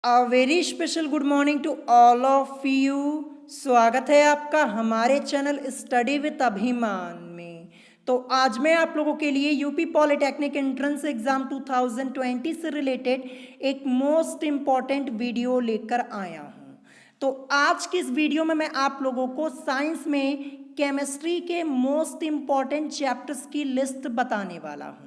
A very special good morning to all of you. स्वागत है आपका हमारे चैनल स्टडी विद अभिमान में। तो आज मैं आप लोगों के लिए यूपी पॉलिटेक्निक एंट्रेंस एग्जाम 2020 से रिलेटेड एक मोस्ट इम्पॉर्टेंट वीडियो लेकर आया हूँ। तो आज की इस वीडियो में मैं आप लोगों को साइंस में केमिस्ट्री के मोस्ट इम्पॉर्टेंट चैप्टर्स की लिस्ट बताने वाला हूँ।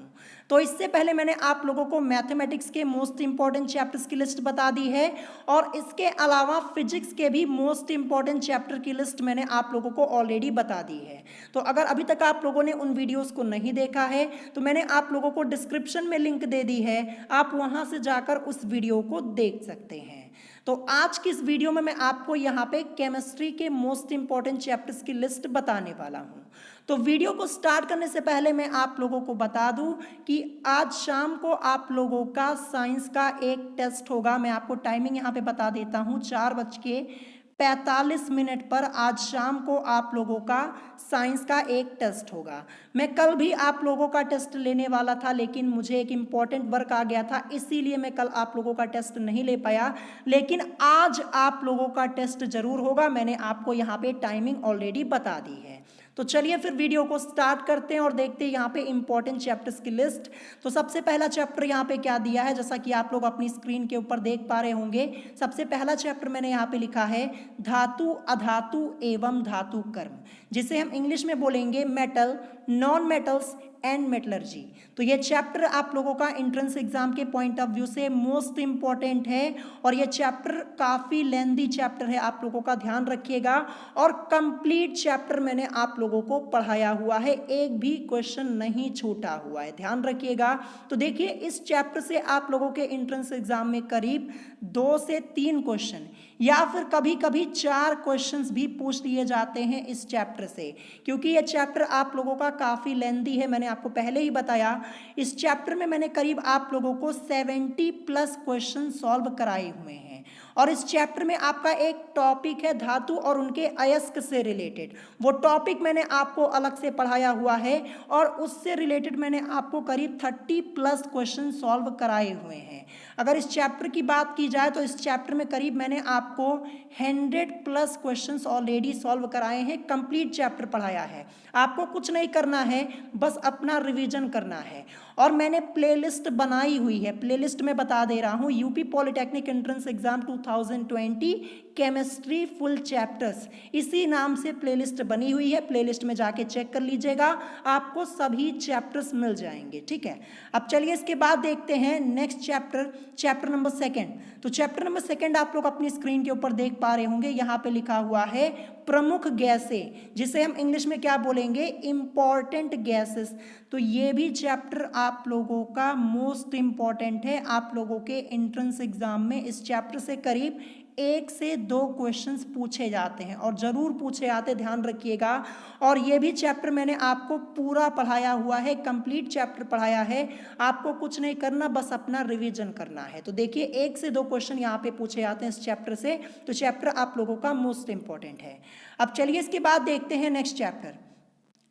तो इससे पहले मैंने आप लोगों को मैथमेटिक्स के मोस्ट इंपॉर्टेंट चैप्टर्स की लिस्ट बता दी है और इसके अलावा फिजिक्स के भी मोस्ट इंपॉर्टेंट चैप्टर की लिस्ट मैंने आप लोगों को ऑलरेडी बता दी है। तो अगर अभी तक आप लोगों ने उन वीडियोस को नहीं देखा है तो मैंने आप लोगों को डिस्क्रिप्शन में लिंक दे दी है, आप वहां से जाकर उस वीडियो को देख सकते हैं। तो आज की इस वीडियो में मैं आपको यहाँ पे केमिस्ट्री के मोस्ट इंपॉर्टेंट चैप्टर्स की लिस्ट बताने वाला हूँ। तो वीडियो को स्टार्ट करने से पहले मैं आप लोगों को बता दूं कि आज शाम को आप लोगों का साइंस का एक टेस्ट होगा। मैं आपको टाइमिंग यहाँ पे बता देता हूँ, 4:45 पर आज शाम को आप लोगों का साइंस का एक टेस्ट होगा। मैं कल भी आप लोगों का टेस्ट लेने वाला था लेकिन मुझे एक इम्पॉर्टेंट वर्क आ गया था, इसीलिए मैं कल आप लोगों का टेस्ट नहीं ले पाया। लेकिन आज आप लोगों का टेस्ट जरूर होगा, मैंने आपको यहाँ पे टाइमिंग ऑलरेडी बता दी है। तो चलिए फिर वीडियो को स्टार्ट करते हैं और देखते हैं यहाँ पे इंपॉर्टेंट चैप्टर्स की लिस्ट। तो सबसे पहला चैप्टर यहाँ पे क्या दिया है, जैसा कि आप लोग अपनी स्क्रीन के ऊपर देख पा रहे होंगे। सबसे पहला चैप्टर मैंने यहाँ पे लिखा है धातु, अधातु एवं धातु कर्म, जिसे हम इंग्लिश में बोलेंगे metal, non metals and metallurgy. तो ये चैप्टर आप लोगों का एंट्रेंस एग्जाम के पॉइंट ऑफ व्यू से मोस्ट इंपॉर्टेंट है और ये चैप्टर काफ़ी लेंदी चैप्टर है, आप लोगों का ध्यान रखिएगा। और कंप्लीट चैप्टर मैंने आप लोगों को पढ़ाया हुआ है, एक भी क्वेश्चन नहीं छूटा हुआ है, ध्यान रखिएगा। तो देखिए इस चैप्टर से आप लोगों के एंट्रेंस एग्जाम में करीब 2 से 3 क्वेश्चन या फिर कभी कभी 4 क्वेश्चंस भी पूछ लिए जाते हैं इस चैप्टर से, क्योंकि ये चैप्टर आप लोगों का काफ़ी लेंदी है। मैंने आपको पहले ही बताया इस चैप्टर में मैंने करीब आप लोगों को 70+ क्वेश्चन सॉल्व कराए हुए हैं। और इस चैप्टर में आपका एक टॉपिक है धातु और उनके अयस्क से रिलेटेड, वो टॉपिक मैंने आपको अलग से पढ़ाया हुआ है और उससे रिलेटेड मैंने आपको करीब 30+ क्वेश्चन सॉल्व कराए हुए हैं। अगर इस चैप्टर की बात की जाए तो इस चैप्टर में करीब मैंने आपको 100+ क्वेश्चंस ऑलरेडी सॉल्व कराए हैं, कंप्लीट चैप्टर पढ़ाया है। आपको कुछ नहीं करना है, बस अपना रिवीजन करना है। और मैंने प्लेलिस्ट बनाई हुई है, प्लेलिस्ट में बता दे रहा हूँ, UP polytechnic entrance exam 2020 chemistry full chapters, इसी नाम से प्लेलिस्ट बनी हुई है। प्लेलिस्ट में जाके चेक कर लीजिएगा, आपको सभी चैप्टर्स मिल जाएंगे, ठीक है। अब चलिए इसके बाद देखते हैं नेक्स्ट चैप्टर, चैप्टर नंबर 2। तो चैप्टर नंबर 2 आप लोग अपनी स्क्रीन के ऊपर देख पा रहे होंगे, यहाँ पे लिखा हुआ है प्रमुख गैसें, जिसे हम इंग्लिश में क्या बोलेंगे, इंपॉर्टेंट गैसेस। तो ये भी चैप्टर आप लोगों का मोस्ट इंपॉर्टेंट है, आप लोगों के एंट्रेंस एग्जाम में इस चैप्टर से करीब 1 से 2 क्वेश्चंस पूछे जाते हैं और ज़रूर पूछे आते, ध्यान रखिएगा। और ये भी चैप्टर मैंने आपको पूरा पढ़ाया हुआ है, कंप्लीट चैप्टर पढ़ाया है, आपको कुछ नहीं करना, बस अपना रिवीजन करना है। तो देखिए 1 से 2 क्वेश्चन यहाँ पे पूछे जाते हैं इस चैप्टर से, तो चैप्टर आप लोगों का मोस्ट इंपॉर्टेंट है। अब चलिए इसके बाद देखते हैं नेक्स्ट चैप्टर।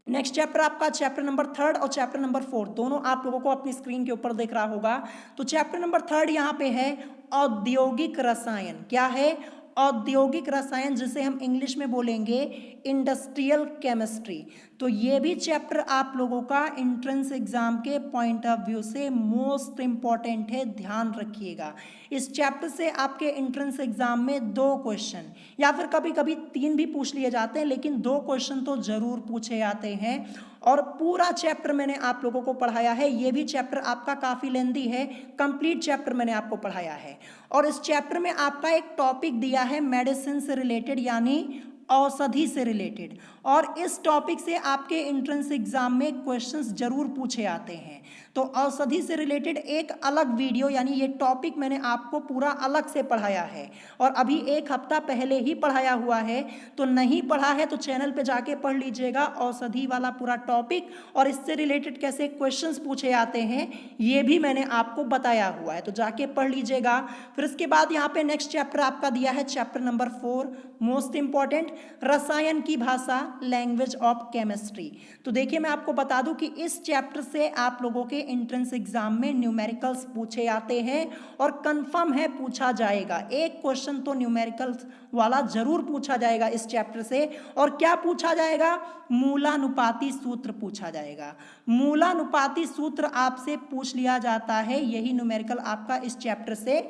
नेक्स्ट चैप्टर आपका चैप्टर नंबर 3 और चैप्टर नंबर 4 दोनों आप लोगों को अपनी स्क्रीन के ऊपर दिख रहा होगा। तो चैप्टर नंबर 3 यहाँ पे है औद्योगिक रसायन। क्या है? औद्योगिक रसायन, जिसे हम इंग्लिश में बोलेंगे इंडस्ट्रियल केमिस्ट्री। तो ये भी चैप्टर आप लोगों का एंट्रेंस एग्जाम के पॉइंट ऑफ व्यू से मोस्ट इंपॉर्टेंट है, ध्यान रखिएगा। इस चैप्टर से आपके एंट्रेंस एग्जाम में 2 क्वेश्चन या फिर कभी कभी 3 भी पूछ लिए जाते हैं, लेकिन 2 क्वेश्चन तो जरूर पूछे जाते हैं। और पूरा चैप्टर मैंने आप लोगों को पढ़ाया है, ये भी चैप्टर आपका काफ़ी लेंदी है, कंप्लीट चैप्टर मैंने आपको पढ़ाया है। और इस चैप्टर में आपका एक टॉपिक दिया है मेडिसिन से रिलेटेड, यानी औषधि से रिलेटेड, और इस टॉपिक से आपके एंट्रेंस एग्जाम में क्वेश्चंस जरूर पूछे आते हैं। तो औषधि से रिलेटेड एक अलग वीडियो, यानी ये टॉपिक मैंने आपको पूरा अलग से पढ़ाया है और अभी 1 हफ्ता पहले ही पढ़ाया हुआ है। तो नहीं पढ़ा है तो चैनल पे जाके पढ़ लीजिएगा औषधि वाला पूरा टॉपिक, और इससे रिलेटेड कैसे क्वेश्चंस पूछे आते हैं ये भी मैंने आपको बताया हुआ है, तो जाके पढ़ लीजिएगा। फिर इसके बाद यहाँ पे नेक्स्ट चैप्टर आपका दिया है चैप्टर नंबर 4, मोस्ट इंपॉर्टेंट, रसायन की भाषा, लैंग्वेज ऑफ केमिस्ट्री। तो देखिए मैं आपको बता दूं कि इस चैप्टर से आप लोगों के एंट्रेंस एग्जाम में न्यूमेरिकल्स पूछे आते हैं और कंफर्म है पूछा जाएगा। एक क्वेश्चन तो न्यूमेरिकल्स वाला जरूर पूछा जाएगा इस चैप्टर से। और क्या पूछा जाएगा? मूलानुपाती सूत्र पूछा जाएगा। मूलानुपाती सूत्र आपसे पूछ लिया जाता है, यही न्यूमेरिकल आपका इस चैप्टर से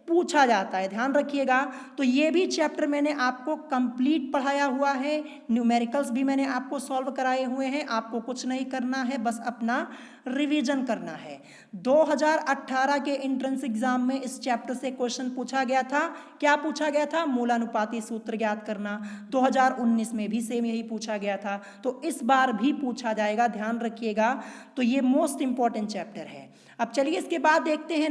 पूछा जाता है, ध्यान रखिएगा। तो ये भी चैप्टर मैंने आपको कंप्लीट पढ़ाया हुआ है, न्यूमेरिकल्स भी मैंने आपको सॉल्व कराए हुए हैं। आपको कुछ नहीं करना है, बस अपना रिवीजन करना है। 2018 के एंट्रेंस एग्जाम में इस चैप्टर से क्वेश्चन पूछा गया था। क्या पूछा गया था? मूलानुपाती सूत्र ज्ञात करना। 2019 में भी सेम यही पूछा गया था, तो इस बार भी पूछा जाएगा, ध्यान रखिएगा। तो ये मोस्ट इंपॉर्टेंट चैप्टर है। अब चलिए इसके बाद देखते हैं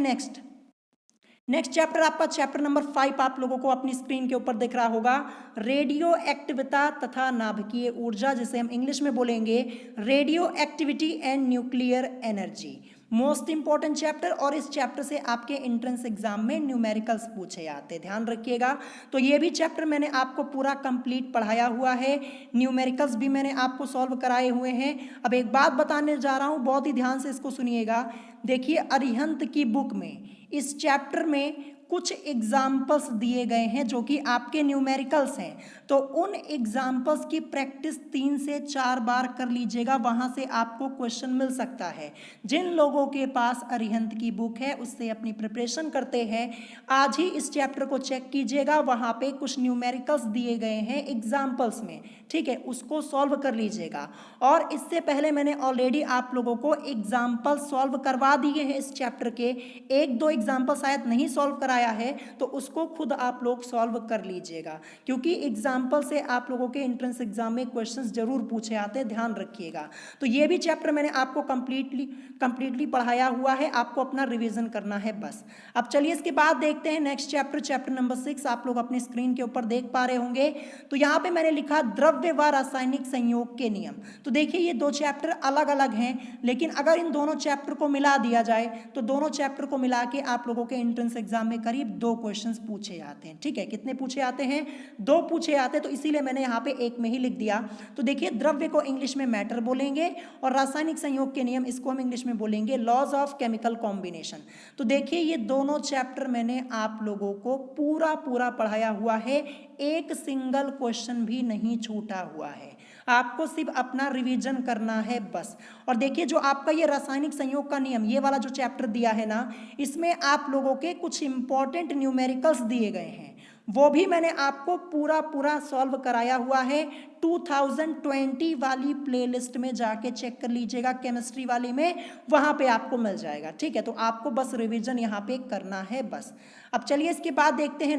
नेक्स्ट चैप्टर आपका चैप्टर नंबर 5 आप लोगों को अपनी स्क्रीन के ऊपर दिख रहा होगा, रेडियो एक्टिविता तथा नाभिकीय ऊर्जा, जिसे हम इंग्लिश में बोलेंगे radio activity and nuclear energy. Most important chapter, और इस चैप्टर से आपके एंट्रेंस एग्जाम में न्यूमेरिकल्स पूछे जाते हैं, ध्यान रखिएगा। तो ये भी चैप्टर मैंने आपको पूरा कंप्लीट पढ़ाया हुआ है, न्यूमेरिकल्स भी मैंने आपको सॉल्व कराए हुए हैं। अब एक बात बताने जा रहा हूँ, बहुत ही ध्यान से इसको सुनिएगा। देखिए अरिहंत की बुक में इस चैप्टर में कुछ एग्जाम्पल्स दिए गए हैं जो कि आपके न्यूमेरिकल्स हैं। तो उन एग्जाम्पल्स की प्रैक्टिस 3 से 4 बार कर लीजिएगा, वहां से आपको क्वेश्चन मिल सकता है। जिन लोगों के पास अरिहंत की बुक है उससे अपनी प्रिपरेशन करते हैं, आज ही इस चैप्टर को चेक कीजिएगा, वहां पे कुछ न्यूमेरिकल्स दिए गए हैं एग्जाम्पल्स में, ठीक है, उसको सॉल्व कर लीजिएगा। और इससे पहले मैंने ऑलरेडी आप लोगों को एग्जाम्पल सॉल्व करवा दिए हैं इस चैप्टर के, 1-2 एग्जाम्पल शायद नहीं सॉल्व कराया है, तो उसको खुद आप लोग सॉल्व कर लीजिएगा, क्योंकि एग्जाम्पल से आप लोगों के एंट्रेंस एग्जाम में क्वेश्चंस जरूर पूछे आते हैं, ध्यान रखिएगा। तो ये भी चैप्टर मैंने आपको कंप्लीटली पढ़ाया हुआ है, आपको अपना रिवीजन करना है बस। अब चलिए इसके बाद देखते हैं नेक्स्ट चैप्टर नंबर 6 आप लोग अपनी स्क्रीन के ऊपर देख पा रहे होंगे। तो यहाँ पे मैंने लिखा द्रव्य व रासायनिक संयोग के नियम। तो देखिए ये 2 चैप्टर अलग अलग हैं, लेकिन अगर इन दोनों चैप्टर को मिला दिया जाए तो दोनों चैप्टर को मिला के आप लोगों के एंट्रेंस एग्जाम में करीब 2 क्वेश्चंस पूछे जाते हैं, ठीक है। कितने पूछे आते हैं? 2 पूछे आते हैं, तो इसीलिए मैंने यहाँ पे एक में ही लिख दिया। तो देखिए द्रव्य को इंग्लिश में मैटर बोलेंगे और रासायनिक संयोग के नियम इसको हम इंग्लिश में बोलेंगे लॉज ऑफ केमिकल कॉम्बिनेशन। तो देखिए ये दोनों चैप्टर मैंने आप लोगों को पूरा पढ़ाया हुआ है, एक सिंगल क्वेश्चन भी नहीं छूटा हुआ है, आपको सिर्फ अपना रिवीजन करना है बस। और देखिए जो आपका ये रासायनिक संयोग का नियम, ये वाला जो चैप्टर दिया है ना, इसमें आप लोगों के कुछ इंपॉर्टेंट न्यूमेरिकल्स दिए गए हैं, वो भी मैंने आपको पूरा सॉल्व कराया हुआ है। 2020 वाली प्लेलिस्ट में जाके चेक कर लीजिएगा, केमिस्ट्री वाली में, वहां पे आपको मिल जाएगा, ठीक है। तो आपको बस रिवीजन यहाँ पे करना है बस। अब चलिए इसके बाद देखते हैं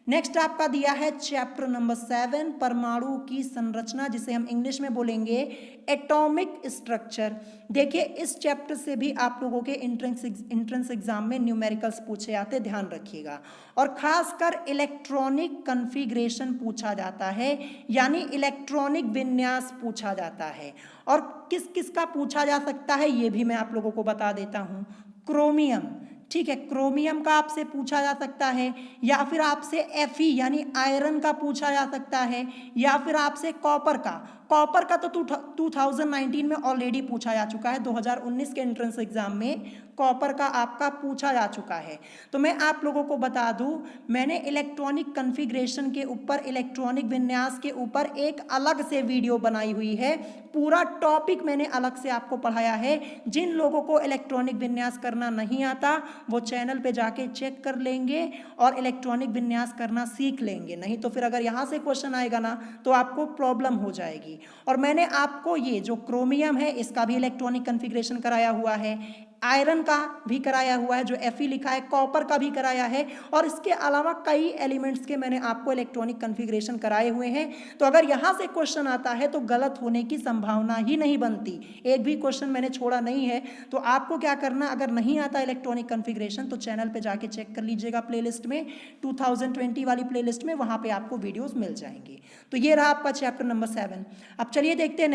नेक्स्ट आपका दिया है चैप्टर नंबर 7 परमाणु की संरचना, जिसे हम इंग्लिश में बोलेंगे एटॉमिक स्ट्रक्चर। देखिए इस चैप्टर से भी आप लोगों के एंट्रेंस एग्जाम में न्यूमेरिकल्स पूछे जाते, ध्यान रखिएगा। और खासकर इलेक्ट्रॉनिक कॉन्फ़िगरेशन पूछा जाता है, यानी इलेक्ट्रॉनिक विन्यास पूछा जाता है। और किस किस का पूछा जा सकता है ये भी मैं आप लोगों को बता देता हूँ। क्रोमियम, ठीक है, क्रोमियम का आपसे पूछा जा सकता है, या फिर आपसे Fe यानी आयरन का पूछा जा सकता है, या फिर आपसे कॉपर का तो 2019 में ऑलरेडी पूछा जा चुका है, 2019 के एंट्रेंस एग्जाम में कॉपर का आपका पूछा जा चुका है। तो मैं आप लोगों को बता दूं, मैंने इलेक्ट्रॉनिक कॉन्फ़िगरेशन के ऊपर, इलेक्ट्रॉनिक विन्यास के ऊपर एक अलग से वीडियो बनाई हुई है, पूरा टॉपिक मैंने अलग से आपको पढ़ाया है। जिन लोगों को इलेक्ट्रॉनिक विन्यास करना नहीं आता वो चैनल पे जाके चेक कर लेंगे और इलेक्ट्रॉनिक विन्यास करना सीख लेंगे, नहीं तो फिर अगर यहाँ से क्वेश्चन आएगा ना तो आपको प्रॉब्लम हो जाएगी। और मैंने आपको ये जो क्रोमियम है इसका भी इलेक्ट्रॉनिक कॉन्फ़िगरेशन कराया हुआ है, आयरन का भी कराया हुआ है जो Fe लिखा है, कॉपर का भी कराया है, और इसके अलावा कई एलिमेंट्स के मैंने आपको इलेक्ट्रॉनिक कॉन्फ़िगरेशन कराए हुए हैं। तो अगर यहाँ से क्वेश्चन आता है तो गलत होने की संभावना ही नहीं बनती, एक भी क्वेश्चन मैंने छोड़ा नहीं है। तो आपको क्या करना, अगर नहीं आता इलेक्ट्रॉनिक कॉन्फ़िगरेशन तो चैनल पे जाके चेक कर लीजिएगा, प्लेलिस्ट में 2020 वाली प्लेलिस्ट में, वहाँ पे आपको वीडियोस मिल जाएंगी। तो ये रहा आपका चैप्टर नंबर 7। अब चलिए देखते हैं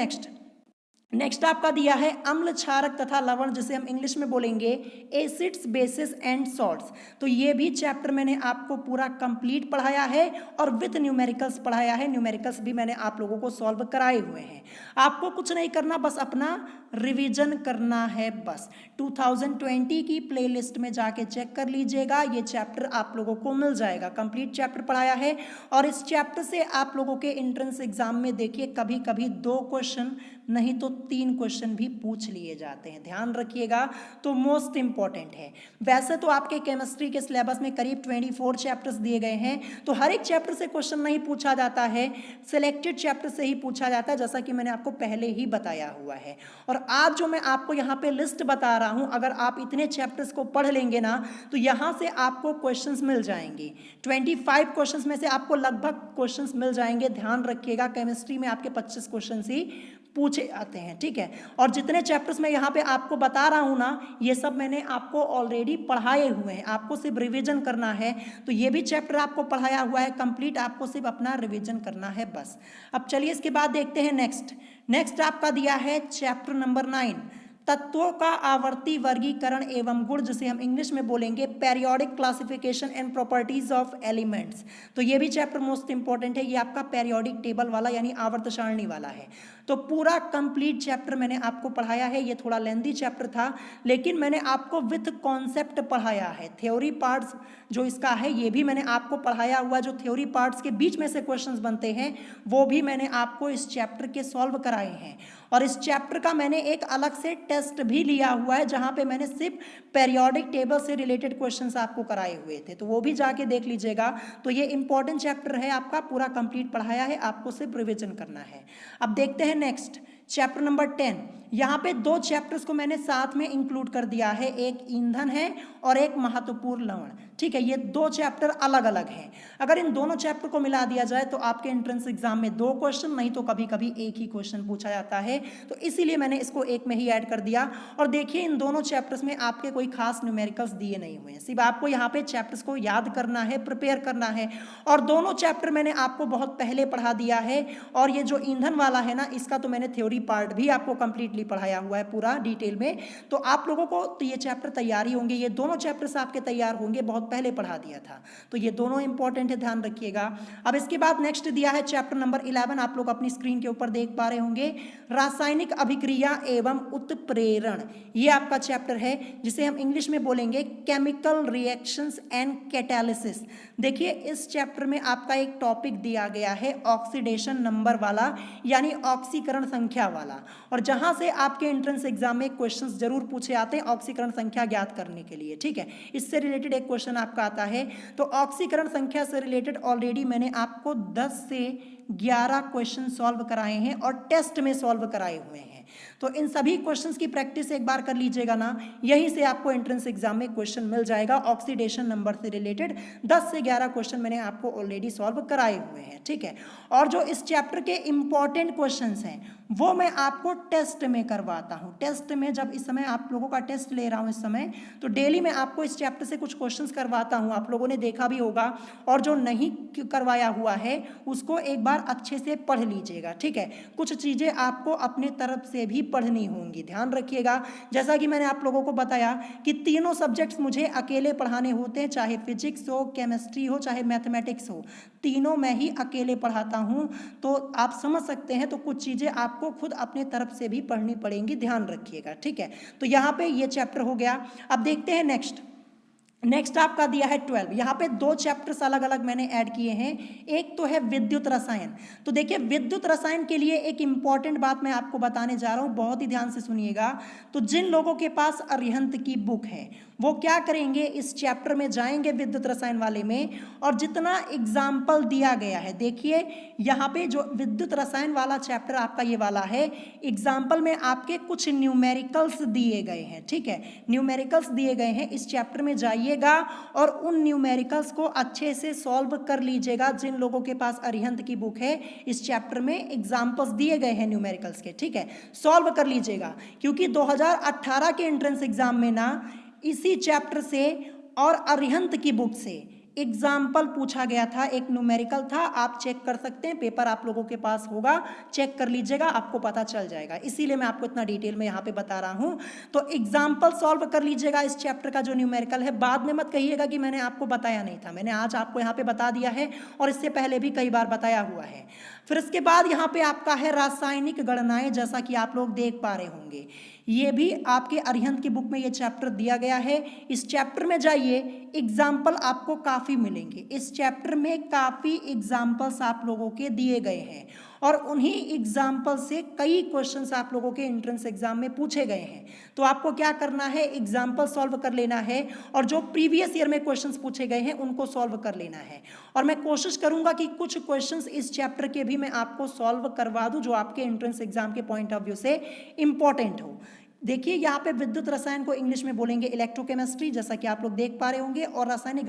नेक्स्ट आपका दिया है अम्ल, क्षारक तथा लवण, जिसे हम इंग्लिश में बोलेंगे एसिड्स, बेसिस एंड सॉल्ट्स। तो ये भी चैप्टर मैंने आपको पूरा कंप्लीट पढ़ाया है और विथ न्यूमेरिकल्स पढ़ाया है। न्यूमेरिकल्स भी मैंने आप लोगों को सॉल्व कराए हुए हैं। आपको कुछ नहीं करना, बस अपना रिवीजन करना है बस। 2020 की प्लेलिस्ट में जाके चेक कर लीजिएगा, ये चैप्टर आप लोगों को मिल जाएगा। कंप्लीट चैप्टर पढ़ाया है और इस चैप्टर से आप लोगों के एंट्रेंस एग्जाम में देखिए कभी कभी 2 क्वेश्चन नहीं तो 3 क्वेश्चन भी पूछ लिए जाते हैं, ध्यान रखिएगा। तो मोस्ट इंपॉर्टेंट है। वैसे तो आपके केमिस्ट्री के सिलेबस में करीब 24 चैप्टर्स दिए गए हैं, तो हर एक चैप्टर से क्वेश्चन नहीं पूछा जाता है, सिलेक्टेड चैप्टर से ही पूछा जाता है, जैसा कि मैंने आपको पहले ही बताया हुआ है। और आज जो मैं आपको यहाँ पे लिस्ट बता रहा हूँ, अगर आप इतने चैप्टर्स को पढ़ लेंगे ना तो यहाँ से आपको क्वेश्चंस मिल जाएंगे। 25 क्वेश्चंस में से आपको लगभग क्वेश्चंस मिल जाएंगे। ध्यान रखिएगा, केमिस्ट्री में आपके 25 क्वेश्चंस ही पूछे आते हैं, ठीक है। और जितने चैप्टर्स मैं यहाँ पे आपको बता रहा हूँ ना, ये सब मैंने आपको ऑलरेडी पढ़ाए हुए हैं, आपको सिर्फ रिवीजन करना है। तो ये भी चैप्टर आपको पढ़ाया हुआ है कंप्लीट, आपको सिर्फ अपना रिवीजन करना है बस। अब चलिए इसके बाद देखते हैं नेक्स्ट आपका दिया है चैप्टर नंबर 9, तत्वों का आवर्ती वर्गीकरण एवं गुण, जिसे हम इंग्लिश में बोलेंगे periodic classification and properties of elements. तो ये भी चैप्टर मोस्ट इंपॉर्टेंट है, ये आपका पेरियोडिक टेबल वाला यानी आवर्त सारणी वाला है। तो पूरा कंप्लीट चैप्टर मैंने आपको पढ़ाया है। ये थोड़ा लेंथी चैप्टर था, लेकिन मैंने आपको विथ कॉन्सेप्ट पढ़ाया है। थ्योरी पार्ट्स जो इसका है ये भी मैंने आपको पढ़ाया हुआ, जो थ्योरी पार्ट्स के बीच में से क्वेश्चंस बनते हैं वो भी मैंने आपको इस चैप्टर के सॉल्व कराए हैं। और इस चैप्टर का मैंने एक अलग से टेस्ट भी लिया हुआ है, जहां पे मैंने सिर्फ पेरियोडिक टेबल से रिलेटेड क्वेश्चंस आपको कराए हुए थे, तो वो भी जाके देख लीजिएगा। तो ये इंपॉर्टेंट चैप्टर है, आपका पूरा कंप्लीट पढ़ाया है, आपको सिर्फ रिविजन करना है। अब देखते हैं नेक्स्ट चैप्टर नंबर 10। यहाँ पे 2 चैप्टर्स को मैंने साथ में इंक्लूड कर दिया है, एक ईंधन है और एक महत्वपूर्ण लवण, ठीक है। ये 2 चैप्टर अलग अलग हैं। अगर इन दोनों चैप्टर को मिला दिया जाए तो आपके एंट्रेंस एग्जाम में 2 क्वेश्चन, नहीं तो कभी कभी एक ही क्वेश्चन पूछा जाता है, तो इसीलिए मैंने इसको एक में ही ऐड कर दिया। और देखिए इन दोनों चैप्टर्स में आपके कोई खास न्यूमेरिकल्स दिए नहीं हुए हैं, सिर्फ आपको यहाँ पे चैप्टर्स को याद करना है, प्रिपेयर करना है। और दोनों चैप्टर मैंने आपको बहुत पहले पढ़ा दिया है। और ये जो ईंधन वाला है ना, इसका तो मैंने थ्योरी पार्ट भी आपको कंप्लीटली पढ़ाया हुआ है पूरा डिटेल में। तो आप लोगों को तो ये चैप्टर तैयारी होंगे, ये दोनों चैप्टर्स आपके तैयार होंगे, बहुत पहले पढ़ा दिया था। तो ये दोनों इंपॉर्टेंट है, ध्यान रखिएगा। अब इसके बाद नेक्स्ट दिया है चैप्टर नंबर 11, आप लोग अपनी स्क्रीन के ऊपर देख पा रहे होंगे, रासायनिक अभिक्रिया एवं उत्प्रेरण। ये आपका चैप्टर है, जिसे हम इंग्लिश में बोलेंगे केमिकल रिएक्शंस एंड कैटालिसिस। देखिए इस चैप्टर में आपका एक टॉपिक दिया गया है ऑक्सीडेशन नंबर वाला, यानी ऑक्सीकरण संख्या वाला। और जहां से आपके एंट्रेंस एग्जाम में क्वेश्चंस जरूर पूछे आते हैं ऑक्सीकरण संख्या ज्ञात करने के लिए, ठीक है। इससे रिलेटेड एक क्वेश्चन आपका आता है। तो ऑक्सीकरण संख्या से रिलेटेड ऑलरेडी मैंने आपको 10 से 11 क्वेश्चन सॉल्व कराए हैं और टेस्ट में सॉल्व कराए हुए हैं। तो इन सभी क्वेश्चंस की प्रैक्टिस एक बार कर लीजिएगा ना, यहीं से आपको एंट्रेंस एग्जाम में क्वेश्चन मिल जाएगा। ऑक्सीडेशन नंबर से रिलेटेड 10 से 11 क्वेश्चन मैंने आपको ऑलरेडी सॉल्व कराए हुए हैं, ठीक है। और जो इस चैप्टर के इंपॉर्टेंट क्वेश्चंस हैं वो मैं आपको टेस्ट में करवाता हूं। टेस्ट में जब इस समय आप लोगों का टेस्ट ले रहा हूं इस समय, तो डेली मैं आपको इस चैप्टर से कुछ क्वेश्चंस करवाता हूं, आप लोगों ने देखा भी होगा। और जो नहीं करवाया हुआ है उसको एक बार अच्छे से पढ़ लीजिएगा, ठीक है। कुछ चीज़ें आपको अपने तरफ से भी पढ़नी होंगी, ध्यान रखिएगा। जैसा कि मैंने आप लोगों को बताया कि तीनों सब्जेक्ट्स मुझे अकेले पढ़ाने होते हैं, चाहे फिजिक्स हो, केमिस्ट्री हो, चाहे मैथमेटिक्स हो, तीनों मैं ही अकेले पढ़ाता हूं। तो आप समझ सकते हैं, तो कुछ चीज़ें आपको खुद अपने तरफ से भी पढ़नी पड़ेंगी, ध्यान रखिएगा, ठीक है। तो यहाँ पे ये चैप्टर हो गया। अब देखते हैं नेक्स्ट आपका दिया है 12। यहाँ पे 2 चैप्टर्स अलग अलग मैंने ऐड किए हैं। एक तो है विद्युत रसायन। तो देखिए विद्युत रसायन के लिए एक इंपॉर्टेंट बात मैं आपको बताने जा रहा हूँ, बहुत ही ध्यान से सुनिएगा। तो जिन लोगों के पास अरिहंत की बुक है वो क्या करेंगे, इस चैप्टर में जाएंगे विद्युत रसायन वाले में, और जितना एग्जाम्पल दिया गया है, देखिए यहाँ पे जो विद्युत रसायन वाला चैप्टर आपका ये वाला है, एग्जाम्पल में आपके कुछ न्यूमेरिकल्स दिए गए हैं, ठीक है। न्यूमेरिकल्स दिए गए हैं, इस चैप्टर में जाइएगा और उन न्यूमेरिकल्स को अच्छे से सॉल्व कर लीजिएगा। जिन लोगों के पास अरिहंत की बुक है, इस चैप्टर में एग्जाम्पल्स दिए गए हैं न्यूमेरिकल्स के, ठीक है, सॉल्व कर लीजिएगा। क्योंकि 2018 के एंट्रेंस एग्जाम में ना इसी चैप्टर से और अरिहंत की बुक से एग्जाम्पल पूछा गया था, एक न्यूमेरिकल था, आप चेक कर सकते हैं, पेपर आप लोगों के पास होगा, चेक कर लीजिएगा, आपको पता चल जाएगा, इसीलिए मैं आपको इतना डिटेल में यहाँ पे बता रहा हूँ। तो एग्जाम्पल सॉल्व कर लीजिएगा इस चैप्टर का जो न्यूमेरिकल है, बाद में मत कहिएगा कि मैंने आपको बताया नहीं था, मैंने आज आपको यहाँ पे बता दिया है और इससे पहले भी कई बार बताया हुआ है। फिर इसके बाद यहाँ पे आपका है रासायनिक गणनाएं, जैसा कि आप लोग देख पा रहे होंगे, ये भी आपके अरिहंत की बुक में ये चैप्टर दिया गया है। इस चैप्टर में जाइए, एग्जाम्पल आपको काफ़ी मिलेंगे, इस चैप्टर में काफ़ी एग्जाम्पल्स आप लोगों के दिए गए हैं और उन्हीं एग्जाम्पल से कई क्वेश्चंस आप लोगों के एंट्रेंस एग्जाम में पूछे गए हैं। तो आपको क्या करना है, एग्जाम्पल सॉल्व कर लेना है और जो प्रीवियस ईयर में क्वेश्चंस पूछे गए हैं उनको सॉल्व कर लेना है। और मैं कोशिश करूंगा कि कुछ क्वेश्चंस इस चैप्टर के भी मैं आपको सॉल्व करवा दूं जो आपके एंट्रेंस एग्जाम के पॉइंट ऑफ व्यू से इंपॉर्टेंट हो। देखिए यहाँ पे विद्युत रसायन को इंग्लिश में बोलेंगे इलेक्ट्रोकेमिस्ट्री, जैसा कि आप लोग देख पा रहे होंगे, और रासायनिक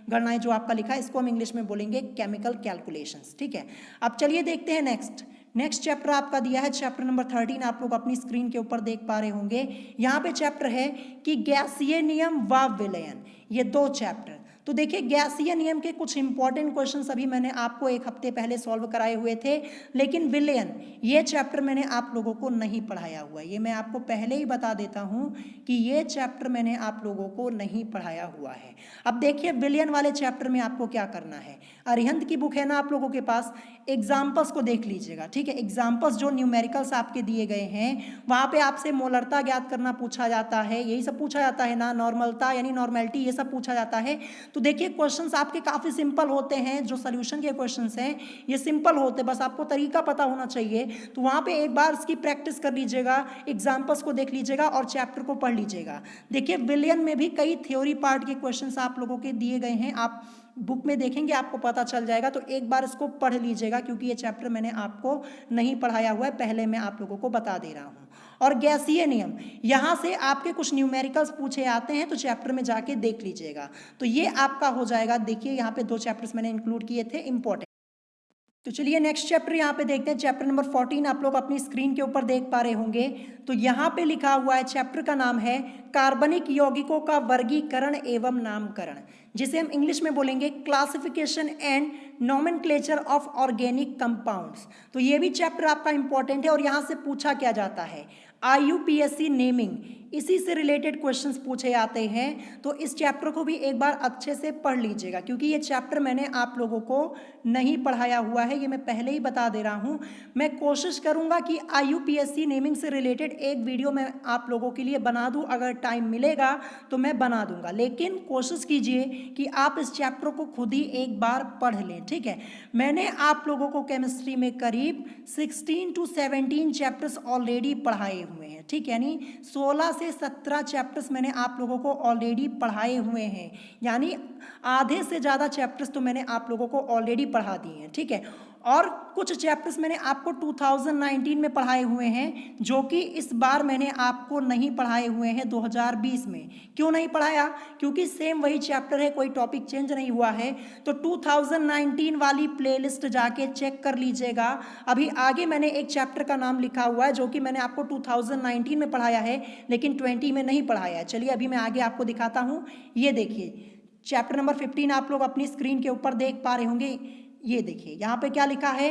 गणनाएं जो आपका लिखा है इसको हम इंग्लिश में बोलेंगे केमिकल कैलकुलेशंस। ठीक है, अब चलिए देखते हैं नेक्स्ट चैप्टर आपका दिया है, चैप्टर नंबर 13 आप लोग अपनी स्क्रीन के ऊपर देख पा रहे होंगे। यहाँ पे चैप्टर है कि गैसीय नियम व विलयन, ये दो चैप्टर। तो देखिए गैसीय नियम के कुछ इंपॉर्टेंट क्वेश्चंस अभी मैंने आपको एक हफ्ते पहले सॉल्व कराए हुए थे, लेकिन विलयन ये चैप्टर मैंने आप लोगों को नहीं पढ़ाया हुआ, ये मैं आपको पहले ही बता देता हूं कि ये चैप्टर मैंने आप लोगों को नहीं पढ़ाया हुआ है। अब देखिए विलयन वाले चैप्टर में आपको क्या करना है, अरिहंत की बुक है ना आप लोगों के पास, एग्जाम्पल्स को देख लीजिएगा। ठीक है, एग्जाम्पल्स जो न्यूमेरिकल्स आपके दिए गए हैं वहाँ पे आपसे मोलरता ज्ञात करना पूछा जाता है, यही सब पूछा जाता है ना, नॉर्मलता यानी नॉर्मेलिटी, ये सब पूछा जाता है। तो देखिए क्वेश्चंस आपके काफ़ी सिंपल होते हैं, जो सोल्यूशन के क्वेश्चंस हैं ये सिंपल होते हैं, बस आपको तरीका पता होना चाहिए। तो वहाँ पे एक बार इसकी प्रैक्टिस कर लीजिएगा, एग्जाम्पल्स को देख लीजिएगा और चैप्टर को पढ़ लीजिएगा। देखिए विलयन में भी कई थ्योरी पार्ट के क्वेश्चंस आप लोगों के दिए गए हैं, आप बुक में देखेंगे आपको पता चल जाएगा। तो एक बार इसको पढ़ लीजिएगा क्योंकि ये चैप्टर मैंने आपको नहीं पढ़ाया हुआ है, पहले मैं आप लोगों को बता दे रहा हूँ। और गैसीय नियम, यहाँ से आपके कुछ न्यूमेरिकल्स पूछे आते हैं, तो चैप्टर में जाके देख लीजिएगा। तो ये आपका हो जाएगा। देखिए यहाँ पे दो चैप्टर्स मैंने इंक्लूड किए थे इंपॉर्टेंट। तो चलिए नेक्स्ट चैप्टर यहाँ पे देखते हैं, चैप्टर नंबर 14 आप लोग अपनी स्क्रीन के ऊपर देख पा रहे होंगे। तो यहाँ पे लिखा हुआ है, चैप्टर का नाम है कार्बनिक यौगिकों का वर्गीकरण एवं नामकरण, जिसे हम इंग्लिश में बोलेंगे classification and nomenclature of organic compounds. तो ये भी चैप्टर आपका इंपॉर्टेंट है और यहाँ से पूछा क्या जाता है, IUPAC नेमिंग, इसी से रिलेटेड क्वेश्चंस पूछे आते हैं। तो इस चैप्टर को भी एक बार अच्छे से पढ़ लीजिएगा क्योंकि ये चैप्टर मैंने आप लोगों को नहीं पढ़ाया हुआ है, ये मैं पहले ही बता दे रहा हूँ। मैं कोशिश करूँगा कि IUPAC नेमिंग से रिलेटेड एक वीडियो मैं आप लोगों के लिए बना दूँ, अगर टाइम मिलेगा तो मैं बना दूँगा, लेकिन कोशिश कीजिए कि आप इस चैप्टर को खुद ही एक बार पढ़ लें। ठीक है, मैंने आप लोगों को केमिस्ट्री में करीब 16 to 17 चैप्टर्स ऑलरेडी पढ़ाए हुए हैं। ठीक है, यानी 16 से 17 चैप्टर्स मैंने आप लोगों को ऑलरेडी पढ़ाए हुए हैं, यानी आधे से ज़्यादा चैप्टर्स तो मैंने आप लोगों को ऑलरेडी पढ़ा दिए हैं। ठीक है, और कुछ चैप्टर्स मैंने आपको 2019 में पढ़ाए हुए हैं, जो कि इस बार मैंने आपको नहीं पढ़ाए हुए हैं 2020 में। क्यों नहीं पढ़ाया, क्योंकि सेम वही चैप्टर है, कोई टॉपिक चेंज नहीं हुआ है। तो 2019 वाली प्लेलिस्ट जाके चेक कर लीजिएगा। अभी आगे मैंने एक चैप्टर का नाम लिखा हुआ है जो कि मैंने आपको 2019 में पढ़ाया है, लेकिन 20 में नहीं पढ़ाया है। चलिए अभी मैं आगे आपको दिखाता हूँ। ये देखिए चैप्टर नंबर 15 आप लोग अपनी स्क्रीन के ऊपर देख पा रहे होंगे। ये देखिए यहाँ पे क्या लिखा है,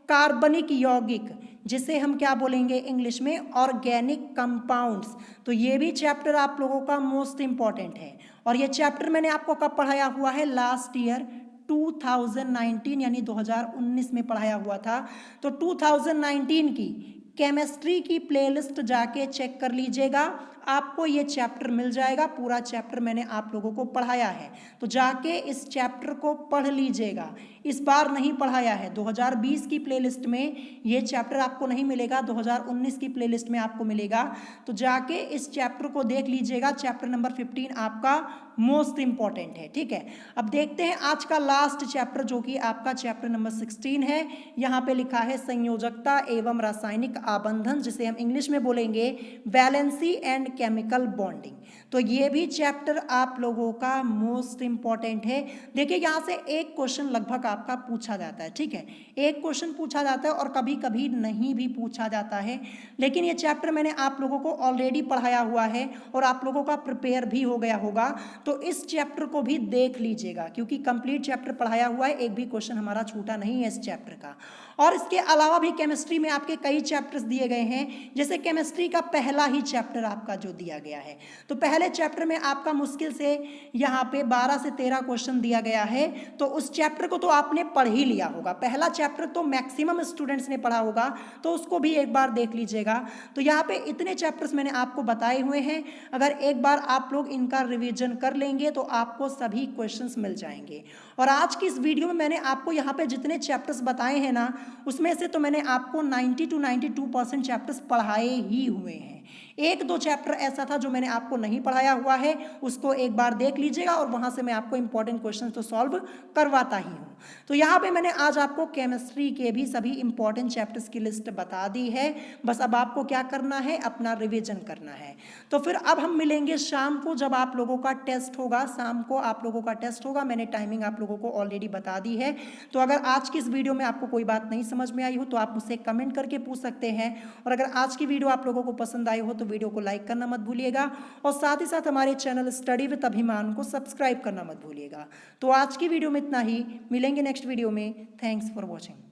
कार्बनिक यौगिक, जिसे हम क्या बोलेंगे इंग्लिश में ऑर्गेनिक कंपाउंड्स। तो ये भी चैप्टर आप लोगों का मोस्ट इंपॉर्टेंट है और ये चैप्टर मैंने आपको कब पढ़ाया हुआ है, लास्ट ईयर 2019 यानी 2019 में पढ़ाया हुआ था। तो 2019 की केमिस्ट्री की प्लेलिस्ट जाके चेक कर लीजिएगा, आपको ये चैप्टर मिल जाएगा। पूरा चैप्टर मैंने आप लोगों को पढ़ाया है, तो जाके इस चैप्टर को पढ़ लीजिएगा। इस बार नहीं पढ़ाया है, 2020 की प्लेलिस्ट में ये चैप्टर आपको नहीं मिलेगा, 2019 की प्लेलिस्ट में आपको मिलेगा। तो जाके इस चैप्टर को देख लीजिएगा, चैप्टर नंबर 15 आपका मोस्ट इंपॉर्टेंट है। ठीक है, अब देखते हैं आज का लास्ट चैप्टर जो कि आपका चैप्टर नंबर 16 है। यहाँ पे लिखा है संयोजकता एवं रासायनिक आबंधन, जिसे हम इंग्लिश में बोलेंगे वैलेंसी एंड केमिकल बॉन्डिंग। तो ये भी चैप्टर आप लोगों का मोस्ट इंपॉर्टेंट है। देखिए यहाँ से एक क्वेश्चन लगभग आपका पूछा जाता है, ठीक है, एक क्वेश्चन पूछा जाता है और कभी कभी नहीं भी पूछा जाता है, लेकिन ये चैप्टर मैंने आप लोगों को ऑलरेडी पढ़ाया हुआ है और आप लोगों का प्रिपेयर भी हो गया होगा। तो इस चैप्टर को भी देख लीजिएगा क्योंकि कंप्लीट चैप्टर पढ़ाया हुआ है, एक भी क्वेश्चन हमारा छूटा नहीं है इस चैप्टर का। और इसके अलावा भी केमिस्ट्री में आपके कई चैप्टर्स दिए गए हैं, जैसे केमिस्ट्री का पहला ही चैप्टर आपका जो दिया गया है, तो पहले चैप्टर में आपका मुश्किल से यहाँ पे 12 से 13 क्वेश्चन दिया गया है। तो उस चैप्टर को तो आपने पढ़ ही लिया होगा, पहला चैप्टर तो मैक्सिमम स्टूडेंट्स ने पढ़ा होगा, तो उसको भी एक बार देख लीजिएगा। तो यहाँ पे इतने चैप्टर्स मैंने आपको बताए हुए हैं, अगर एक बार आप लोग इनका रिवीजन कर लेंगे तो आपको सभी क्वेश्चंस मिल जाएंगे। और आज की इस वीडियो में मैंने आपको यहाँ पे जितने चैप्टर्स बताए हैं ना, उसमें से तो मैंने आपको 90 to 92% चैप्टर्स पढ़ाए ही हुए हैं। एक दो चैप्टर ऐसा था जो मैंने आपको नहीं पढ़ाया हुआ है, उसको एक बार देख लीजिएगा और वहाँ से मैं आपको इंपॉर्टेंट क्वेश्चन तो सॉल्व करवाता ही हूँ। तो यहाँ पे मैंने आज आपको केमिस्ट्री के भी सभी इंपॉर्टेंट चैप्टर्स की लिस्ट बता दी है, बस अब आपको क्या करना है, अपना रिविजन करना है। तो फिर अब हम मिलेंगे शाम को जब आप लोगों का टेस्ट होगा, शाम को आप लोगों का टेस्ट होगा, मैंने टाइमिंग आप लोगों को ऑलरेडी बता दी है। तो अगर आज की इस वीडियो में आपको कोई बात नहीं समझ में आई हो तो आप मुझसे कमेंट करके पूछ सकते हैं, और अगर आज की वीडियो आप लोगों को पसंद आई हो तो वीडियो को लाइक करना मत भूलिएगा, और साथ ही साथ हमारे चैनल स्टडी विद अभिमान को सब्सक्राइब करना मत भूलिएगा। तो आज की वीडियो में इतना ही, मिलेंगे नेक्स्ट वीडियो में। Thanks for watching.